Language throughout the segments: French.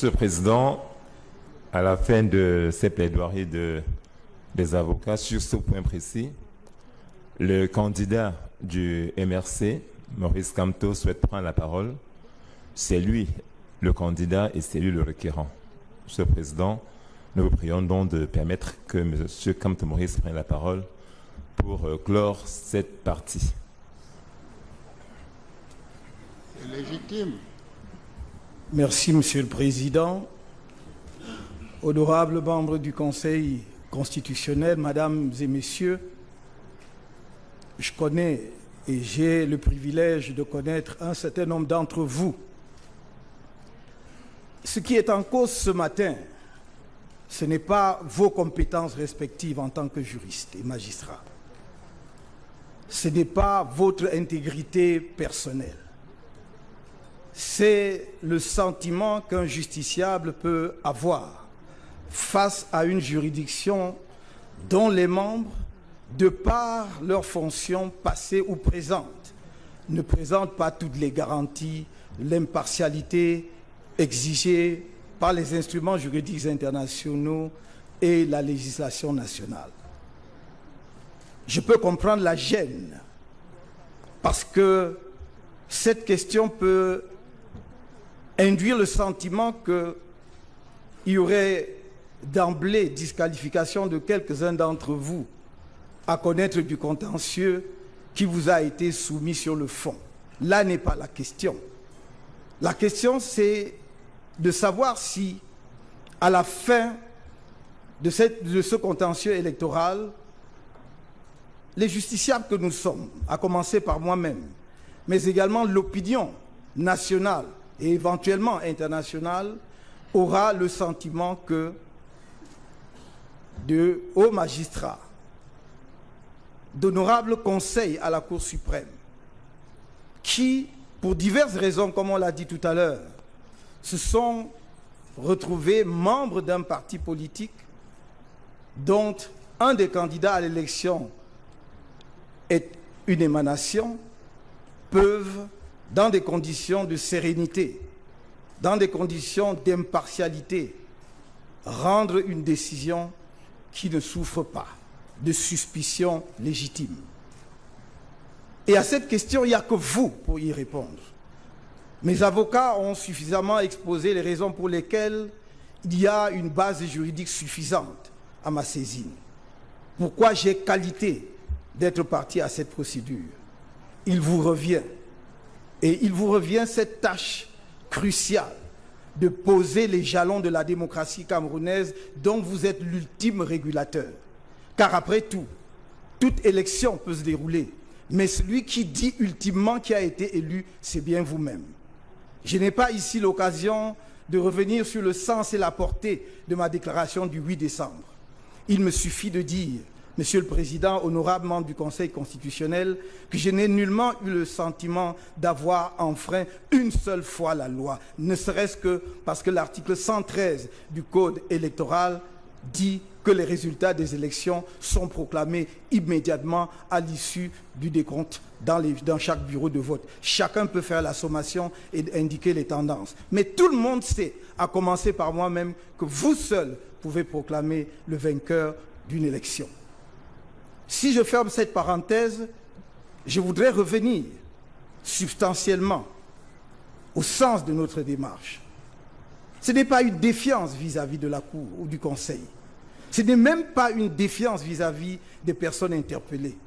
Monsieur le Président, à la fin de ces plaidoiries des avocats sur ce point précis, le candidat du MRC, Maurice Kamto, souhaite prendre la parole. C'est lui le candidat et c'est lui le requérant. Monsieur le Président, nous vous prions donc de permettre que M. Kamto Maurice prenne la parole pour clore cette partie. C'est légitime. Merci, Monsieur le Président. Honorables membres du Conseil constitutionnel, Mesdames et Messieurs, je connais et j'ai le privilège de connaître un certain nombre d'entre vous. Ce qui est en cause ce matin, ce n'est pas vos compétences respectives en tant que juriste et magistrat. Ce n'est pas votre intégrité personnelle. C'est le sentiment qu'un justiciable peut avoir face à une juridiction dont les membres, de par leurs fonctions passées ou présentes, ne présentent pas toutes les garanties, l'impartialité exigée par les instruments juridiques internationaux et la législation nationale. Je peux comprendre la gêne, parce que cette question peut induire le sentiment qu'il y aurait d'emblée disqualification de quelques-uns d'entre vous à connaître du contentieux qui vous a été soumis sur le fond. Là n'est pas la question. La question, c'est de savoir si, à la fin de ce contentieux électoral, les justiciables que nous sommes, à commencer par moi-même, mais également l'opinion nationale et éventuellement internationale, aura le sentiment que de hauts magistrats, d'honorables conseils à la Cour suprême, qui, pour diverses raisons, comme on l'a dit tout à l'heure, se sont retrouvés membres d'un parti politique dont un des candidats à l'élection est une émanation, peuvent, dans des conditions de sérénité, dans des conditions d'impartialité, rendre une décision qui ne souffre pas de suspicion légitime. Et à cette question, il n'y a que vous pour y répondre. Mes avocats ont suffisamment exposé les raisons pour lesquelles il y a une base juridique suffisante à ma saisine. Pourquoi j'ai qualité d'être partie à cette procédure. Il vous revient, et il vous revient cette tâche cruciale de poser les jalons de la démocratie camerounaise dont vous êtes l'ultime régulateur. Car après tout, toute élection peut se dérouler, mais celui qui dit ultimement qui a été élu, c'est bien vous-même. Je n'ai pas ici l'occasion de revenir sur le sens et la portée de ma déclaration du 8 décembre. Il me suffit de dire, Monsieur le Président, honorable membre du Conseil constitutionnel, que je n'ai nullement eu le sentiment d'avoir enfreint une seule fois la loi, ne serait-ce que parce que l'article 113 du Code électoral dit que les résultats des élections sont proclamés immédiatement à l'issue du décompte dans chaque bureau de vote. Chacun peut faire la sommation et indiquer les tendances. Mais tout le monde sait, à commencer par moi-même, que vous seul pouvez proclamer le vainqueur d'une élection. Si je ferme cette parenthèse, je voudrais revenir substantiellement au sens de notre démarche. Ce n'est pas une défiance vis-à-vis de la Cour ou du Conseil. Ce n'est même pas une défiance vis-à-vis des personnes interpellées.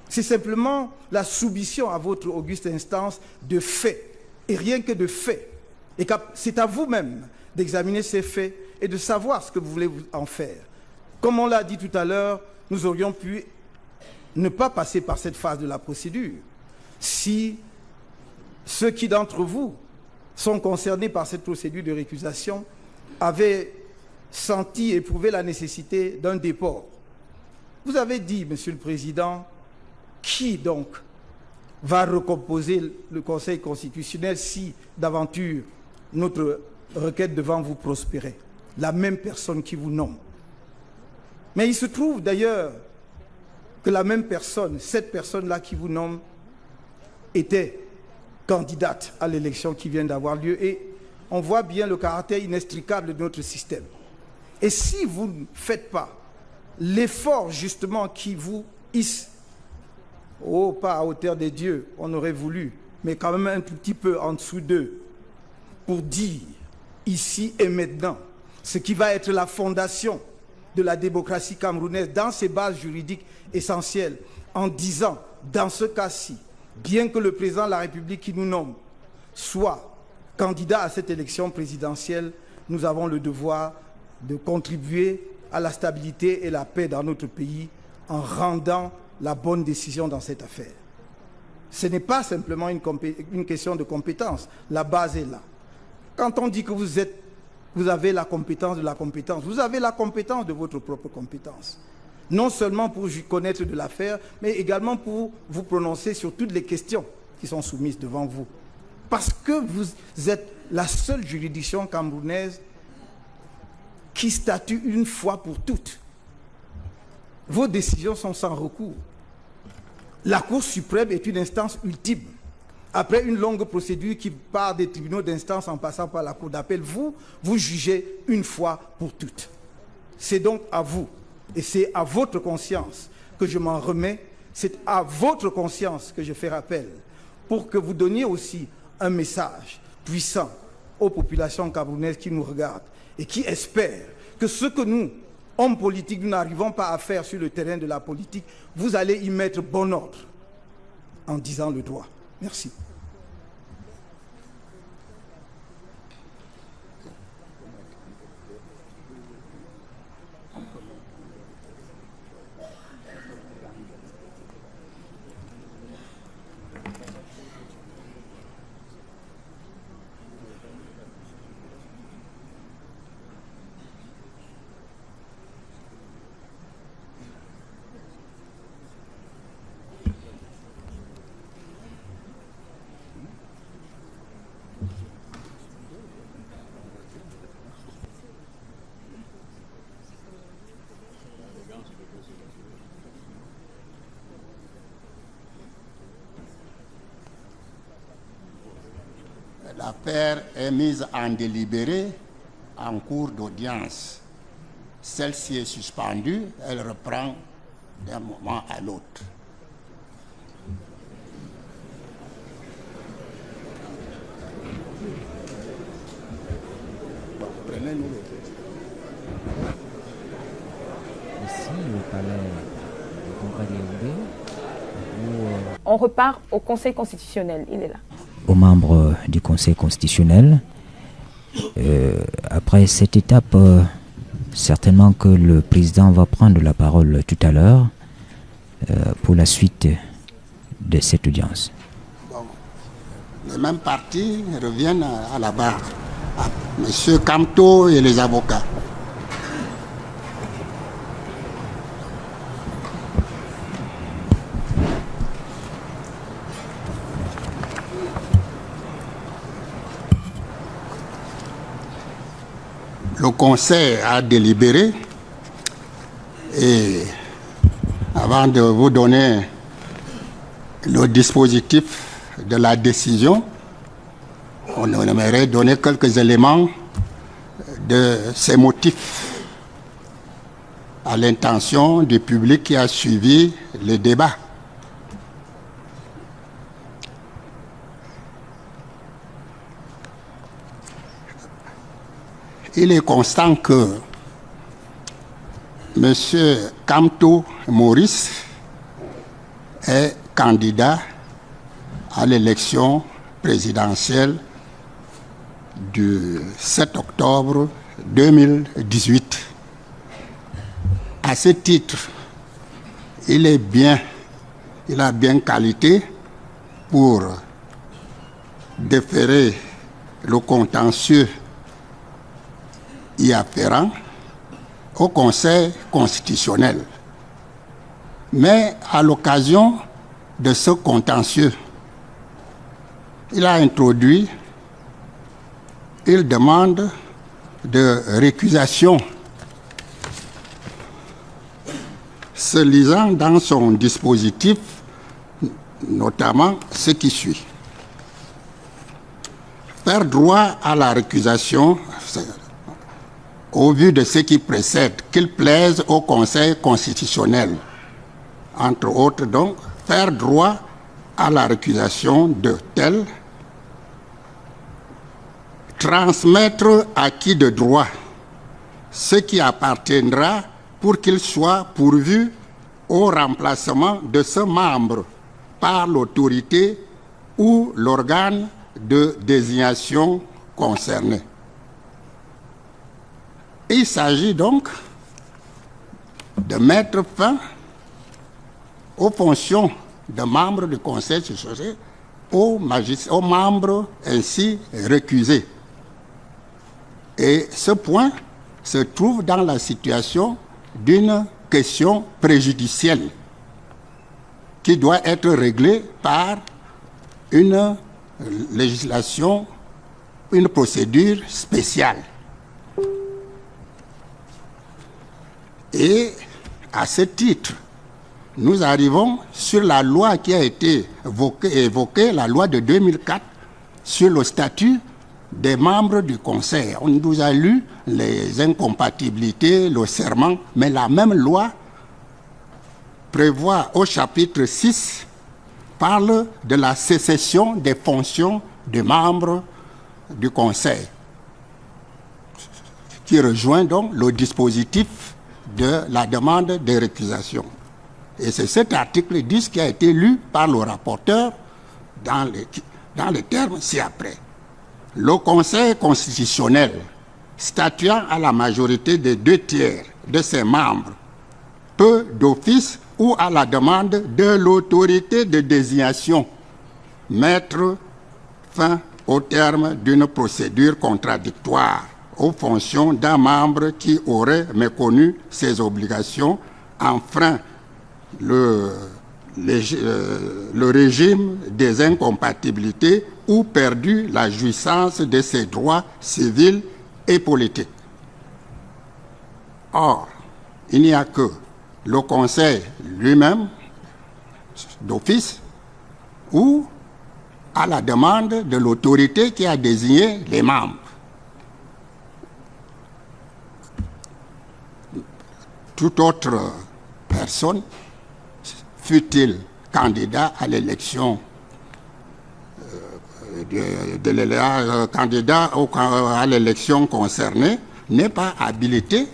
C'est simplement la soumission à votre auguste instance de faits, et rien que de faits. Et c'est à vous-même d'examiner ces faits et de savoir ce que vous voulez en faire. Comme on l'a dit tout à l'heure, nous aurions pu ne pas passer par cette phase de la procédure si ceux qui d'entre vous sont concernés par cette procédure de récusation avaient senti, éprouvé la nécessité d'un déport. Vous avez dit, Monsieur le Président, qui donc va recomposer le Conseil constitutionnel si d'aventure notre requête devant vous prospérait? La même personne qui vous nomme. Mais il se trouve d'ailleurs que la même personne, cette personne-là qui vous nomme, était candidate à l'élection qui vient d'avoir lieu. Et on voit bien le caractère inextricable de notre système. Et si vous ne faites pas l'effort justement qui vous hisse, oh, pas à hauteur des dieux, on aurait voulu, mais quand même un tout petit peu en dessous d'eux, pour dire ici et maintenant ce qui va être la fondation de la démocratie camerounaise dans ses bases juridiques essentielles, en disant, dans ce cas-ci, bien que le président de la République qui nous nomme soit candidat à cette élection présidentielle, nous avons le devoir de contribuer à la stabilité et la paix dans notre pays en rendant la bonne décision dans cette affaire. Ce n'est pas simplement une question de compétence, la base est là. Quand on dit que vous avez la compétence de la compétence, vous avez la compétence de votre propre compétence. Non seulement pour connaître de l'affaire, mais également pour vous prononcer sur toutes les questions qui sont soumises devant vous. Parce que vous êtes la seule juridiction camerounaise qui statue une fois pour toutes. Vos décisions sont sans recours. La Cour suprême est une instance ultime. Après une longue procédure qui part des tribunaux d'instance en passant par la Cour d'appel, vous jugez une fois pour toutes. C'est donc à vous, et c'est à votre conscience que je m'en remets, c'est à votre conscience que je fais appel, pour que vous donniez aussi un message puissant aux populations camerounaises qui nous regardent et qui espèrent que ce que nous, hommes politiques, nous n'arrivons pas à faire sur le terrain de la politique, vous allez y mettre bon ordre en disant le droit. Merci. L'affaire est mise en délibéré en cours d'audience. Celle-ci est suspendue, elle reprend d'un moment à l'autre. Bon, prenez-nous le texte. Ici, le palais du Congrès de Yaoundé, où On repart au Conseil constitutionnel, il est là. aux membres du Conseil constitutionnel. Après cette étape, certainement que le président va prendre la parole tout à l'heure pour la suite de cette audience. Bon. Les mêmes partis reviennent à la barre. Monsieur Kamto et les avocats. Le Conseil a délibéré et avant de vous donner le dispositif de la décision, on aimerait donner quelques éléments de ces motifs à l'intention du public qui a suivi le débat. Il est constant que M. Kamto Maurice est candidat à l'élection présidentielle du 7 octobre 2018. À ce titre, il a bien qualité pour déférer le contentieux y afférent au Conseil constitutionnel. Mais à l'occasion de ce contentieux, il a introduit une demande de récusation se lisant dans son dispositif notamment ce qui suit. faire droit à la récusation, au vu de ce qui précède, qu'il plaise au Conseil constitutionnel, entre autres donc, faire droit à la récusation de tel, transmettre à qui de droit ce qui appartiendra pour qu'il soit pourvu au remplacement de ce membre par l'autorité ou l'organe de désignation concerné. Il s'agit donc de mettre fin aux fonctions de membres du Conseil constitutionnel, aux membres ainsi récusés. Et ce point se trouve dans la situation d'une question préjudicielle qui doit être réglée par une législation, une procédure spéciale. Et à ce titre, nous arrivons sur la loi qui a été évoquée, la loi de 2004, sur le statut des membres du Conseil. On nous a lu les incompatibilités, le serment, mais la même loi prévoit au chapitre 6, parle de la sécession des fonctions des membres du Conseil, qui rejoint donc le dispositif de la demande de récusation. Et c'est cet article 10 qui a été lu par le rapporteur dans les termes ci-après. Le Conseil constitutionnel, statuant à la majorité des 2/3 de ses membres, peut d'office ou à la demande de l'autorité de désignation mettre fin au terme d'une procédure contradictoire aux fonctions d'un membre qui aurait méconnu ses obligations, enfreint le régime des incompatibilités ou perdu la jouissance de ses droits civils et politiques. Or, il n'y a que le Conseil lui-même, d'office, ou à la demande de l'autorité qui a désigné les membres. Toute autre personne, fût-il candidat à l'élection, candidat à l'élection concernée, n'est pas habilité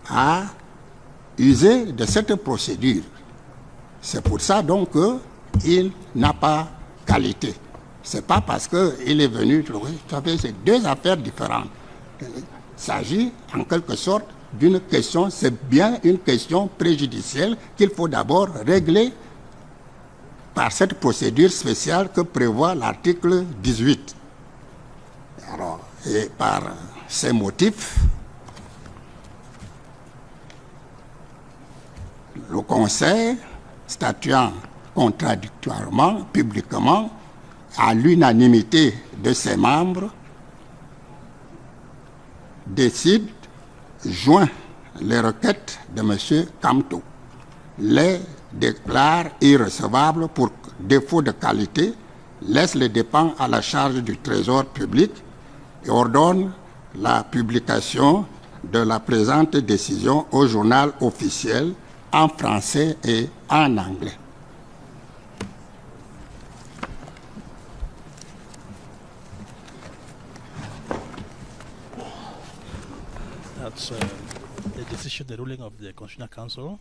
à user de cette procédure. C'est pour ça donc qu'il n'a pas qualité. Ce n'est pas parce qu'il est venu trouver. C'est deux affaires différentes. Il s'agit en quelque sorte d'une question, c'est bien une question préjudicielle qu'il faut d'abord régler par cette procédure spéciale que prévoit l'article 18. Alors, et par ces motifs, le Conseil, statuant contradictoirement, publiquement, à l'unanimité de ses membres, décide, joint les requêtes de M. Kamto, les déclare irrecevables pour défaut de qualité, laisse les dépenses à la charge du Trésor public et ordonne la publication de la présente décision au journal officiel en français et en anglais. That's the decision, the ruling of the Constitutional Council.